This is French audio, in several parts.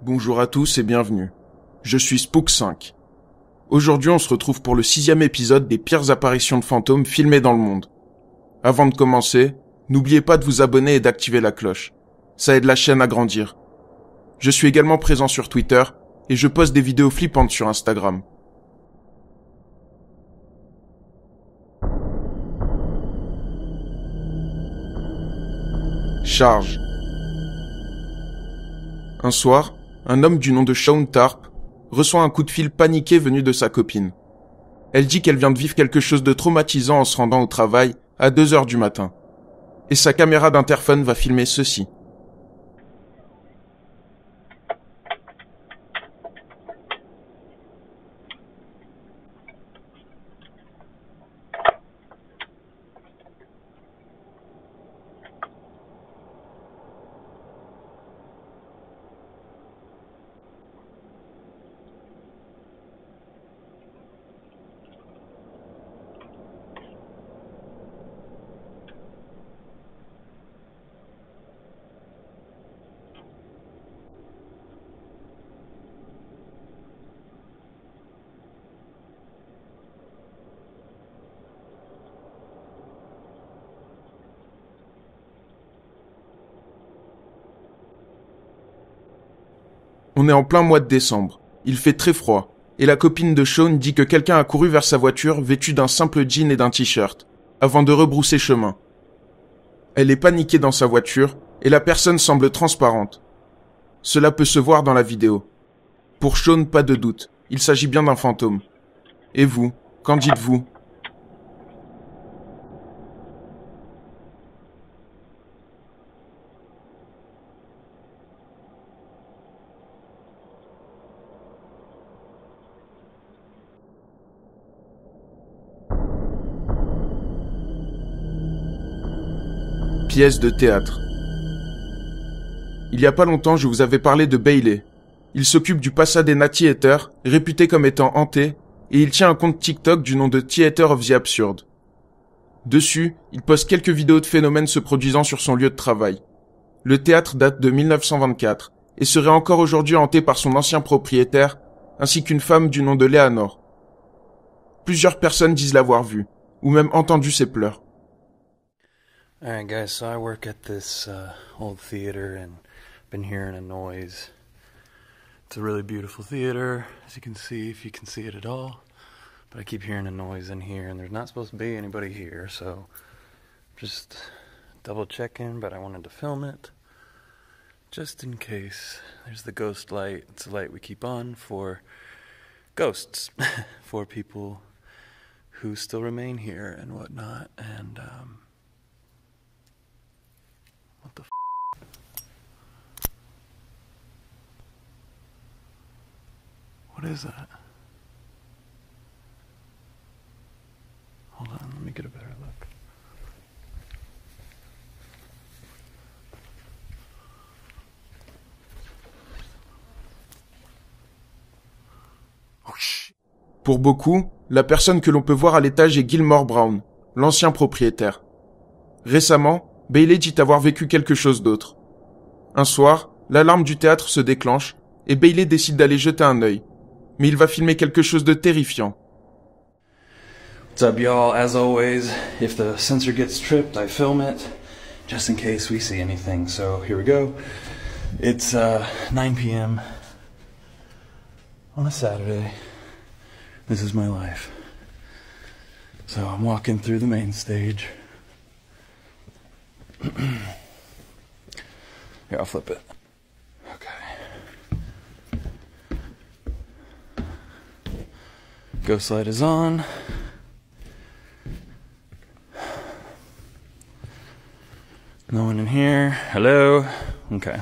Bonjour à tous et bienvenue. Je suis Spook5. Aujourd'hui, on se retrouve pour le 6e épisode des pires apparitions de fantômes filmées dans le monde. Avant de commencer, n'oubliez pas de vous abonner et d'activer la cloche. Ça aide la chaîne à grandir. Je suis également présent sur Twitter et je poste des vidéos flippantes sur Instagram. Charge. Un soir, un homme du nom de Shaun Tarp reçoit un coup de fil paniqué venu de sa copine. Elle dit qu'elle vient de vivre quelque chose de traumatisant en se rendant au travail à 2h du matin. Et sa caméra d'interphone va filmer ceci. On est en plein mois de décembre. Il fait très froid. Et la copine de Shaun dit que quelqu'un a couru vers sa voiture vêtu d'un simple jean et d'un t-shirt, avant de rebrousser chemin. Elle est paniquée dans sa voiture, et la personne semble transparente. Cela peut se voir dans la vidéo. Pour Shaun, pas de doute. Il s'agit bien d'un fantôme. Et vous, qu'en dites-vous ? Pièce de théâtre. Il y a pas longtemps, je vous avais parlé de Bailey. Il s'occupe du Pasadena Theater, réputé comme étant hanté, et il tient un compte TikTok du nom de Theater of the Absurd. Dessus, il poste quelques vidéos de phénomènes se produisant sur son lieu de travail. Le théâtre date de 1924, et serait encore aujourd'hui hanté par son ancien propriétaire, ainsi qu'une femme du nom de Léanor. Plusieurs personnes disent l'avoir vu, ou même entendu ses pleurs. Alright guys, so I work at this old theater and been hearing a noise. It's a really beautiful theater, as you can see, if you can see it at all. But I keep hearing a noise in here and there's not supposed to be anybody here, so just double checking, but I wanted to film it. Just in case. There's the ghost light. It's a light we keep on for ghosts, for people who still remain here and whatnot, and what the f***? What is that? Hold on, let me get a better look. Oh shit. Pour beaucoup, la personne que l'on peut voir à l'étage est Gilmore Brown, l'ancien propriétaire. Récemment, Bailey dit avoir vécu quelque chose d'autre. Un soir, l'alarme du théâtre se déclenche et Bailey décide d'aller jeter un œil. Mais il va filmer quelque chose de terrifiant. What's up, y'all? As always, if the sensor gets tripped, I film it, just in case we see anything. So here we go. It's 9 p.m. on a Saturday. This is my life. So I'm walking through the main stage. Here, I'll flip it. Okay. Ghost light is on. No one in here. Hello? Okay.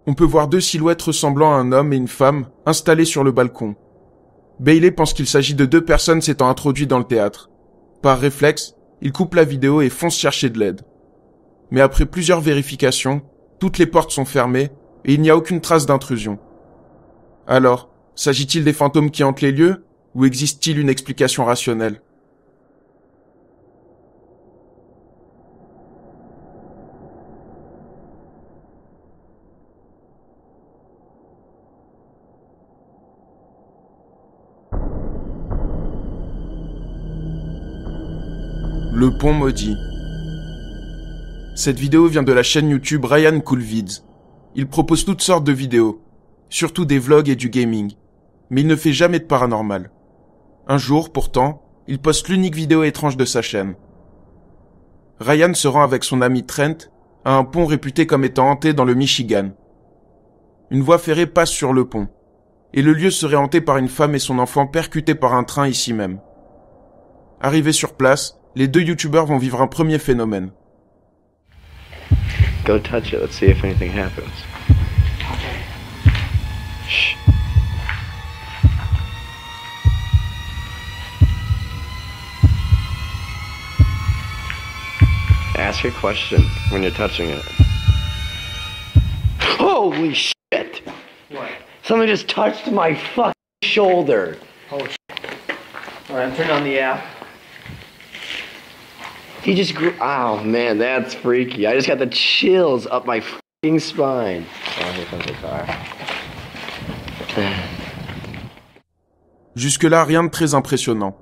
On peut voir deux silhouettes ressemblant à un homme et une femme installées sur le balcon. Bailey pense qu'il s'agit de deux personnes s'étant introduites dans le théâtre. Par réflexe, il coupe la vidéo et fonce chercher de l'aide. Mais après plusieurs vérifications, toutes les portes sont fermées et il n'y a aucune trace d'intrusion. Alors, S'agit-il des fantômes qui hantent les lieux, ou existe-t-il une explication rationnelle? Le pont maudit. Cette vidéo vient de la chaîne YouTube Ryan Coolvids. Il propose toutes sortes de vidéos, surtout des vlogs et du gaming, mais il ne fait jamais de paranormal. Un jour, pourtant, il poste l'unique vidéo étrange de sa chaîne. Ryan se rend avec son ami Trent à un pont réputé comme étant hanté dans le Michigan. Une voie ferrée passe sur le pont, et le lieu serait hanté par une femme et son enfant percutés par un train ici même. Arrivés sur place, les deux youtubeurs vont vivre un premier phénomène. Go touch it, let's see if anything happens. Shh. Ask a question when you're touching it. Holy shit! What? Something just touched my fucking shoulder. Oh shit. Alright, I'm turning on the app. He just grew. Oh man, that's freaky. I just got the chills up my fucking spine. Oh, here comes the car. Jusque-là, rien de très impressionnant.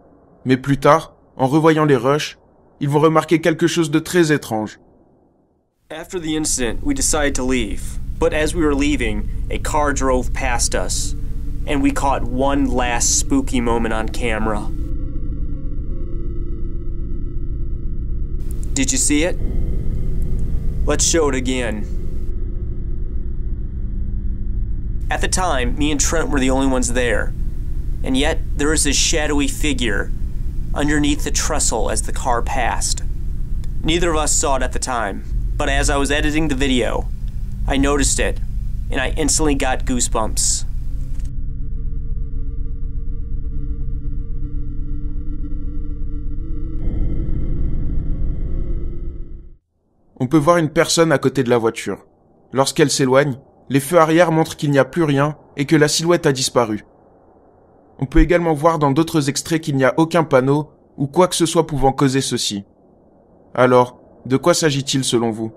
Mais plus tard, en revoyant les rushs, ils vont remarquer quelque chose de très étrange. After the incident, we decided to leave. But as we were leaving, a car drove past us, and we caught one last spooky moment on camera. Did you see it? Let's show it again. At the time, me and Trent were the only ones there, and yet there was this shadowy figure underneath the trestle as the car passed. Neither of us saw it at the time, but as I was editing the video, I noticed it, and I instantly got goosebumps. On peut voir une personne à côté de la voiture. Lorsqu'elle s'éloigne, les feux arrière montrent qu'il n'y a plus rien et que la silhouette a disparu. On peut également voir dans d'autres extraits qu'il n'y a aucun panneau ou quoi que ce soit pouvant causer ceci. Alors, de quoi s'agit-il selon vous?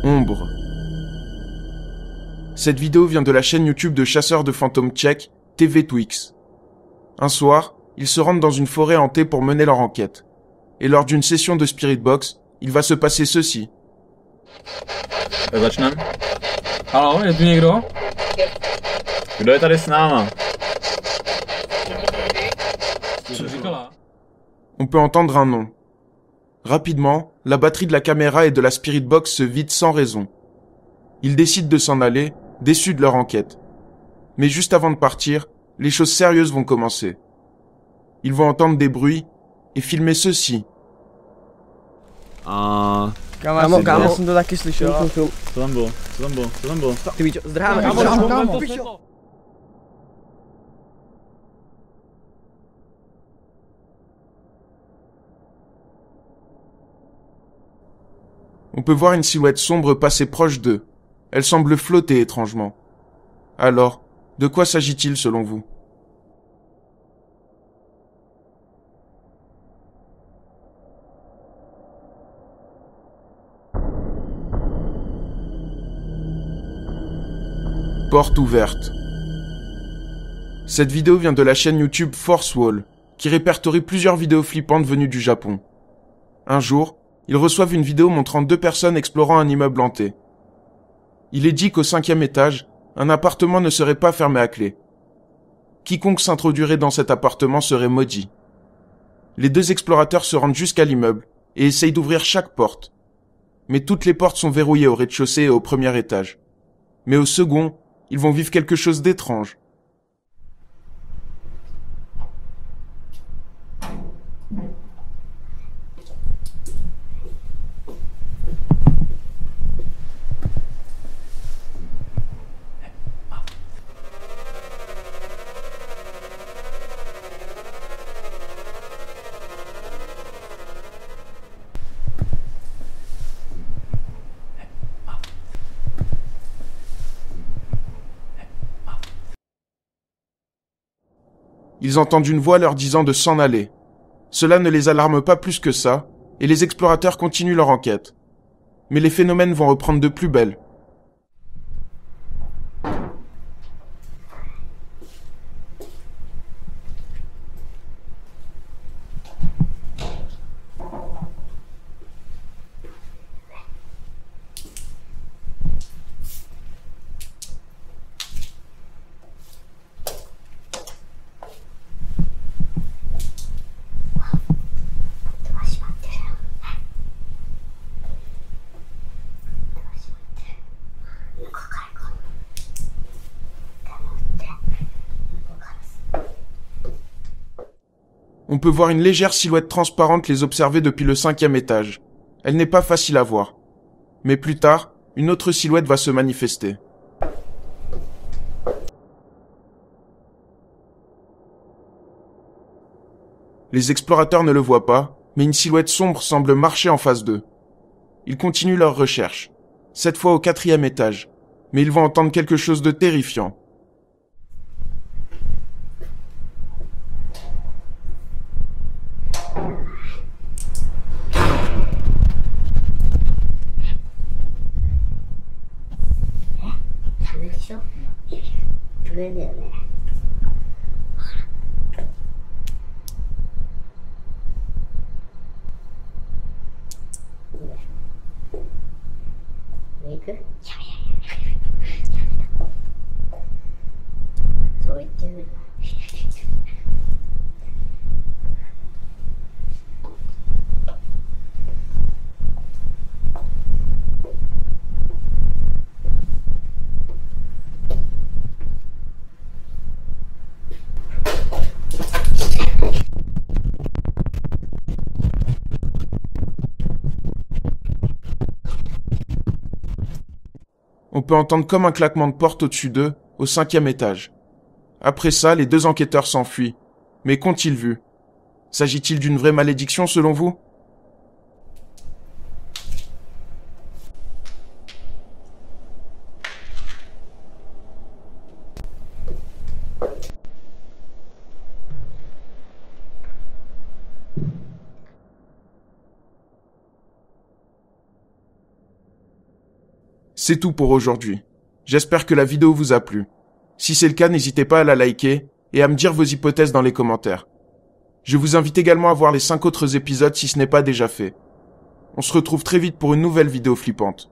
Ombre. Cette vidéo vient de la chaîne YouTube de chasseurs de fantômes tchèques, TV Twix. Un soir, ils se rendent dans une forêt hantée pour mener leur enquête. Et lors d'une session de Spirit Box, il va se passer ceci. Začnem. Haló, je tu někdo? Kdo je tady s náma? On peut entendre un nom. Rapidement, la batterie de la caméra et de la Spirit Box se vide sans raison. Ils décident de s'en aller, déçus de leur enquête. Mais juste avant de partir, les choses sérieuses vont commencer. Ils vont entendre des bruits et filmer ceci. Kámo, jsem to taky slyšel. Co tam bylo? Ty víš, zdráme. On peut voir une silhouette sombre passer proche d'eux. Elle semble flotter étrangement. Alors, de quoi s'agit-il selon vous? Porte ouverte. Cette vidéo vient de la chaîne YouTube Force Wall, qui répertorie plusieurs vidéos flippantes venues du Japon. Un jour, ils reçoivent une vidéo montrant deux personnes explorant un immeuble hanté. Il est dit qu'au 5e étage, un appartement ne serait pas fermé à clé. Quiconque s'introduirait dans cet appartement serait maudit. Les deux explorateurs se rendent jusqu'à l'immeuble et essayent d'ouvrir chaque porte. Mais toutes les portes sont verrouillées au rez-de-chaussée et au premier étage. Mais au second, ils vont vivre quelque chose d'étrange. Ils entendent une voix leur disant de s'en aller. Cela ne les alarme pas plus que ça, et les explorateurs continuent leur enquête. Mais les phénomènes vont reprendre de plus belle. On peut voir une légère silhouette transparente les observer depuis le 5e étage. Elle n'est pas facile à voir. Mais plus tard, une autre silhouette va se manifester. Les explorateurs ne le voient pas, mais une silhouette sombre semble marcher en face d'eux. Ils continuent leur recherche, cette fois au 4e étage, mais ils vont entendre quelque chose de terrifiant. On peut entendre comme un claquement de porte au-dessus d'eux, au 5e étage. Après ça, les 2 enquêteurs s'enfuient. Mais qu'ont-ils vu? S'agit-il d'une vraie malédiction selon vous? C'est tout pour aujourd'hui. J'espère que la vidéo vous a plu. Si c'est le cas, n'hésitez pas à la liker et à me dire vos hypothèses dans les commentaires. Je vous invite également à voir les 5 autres épisodes si ce n'est pas déjà fait. On se retrouve très vite pour une nouvelle vidéo flippante.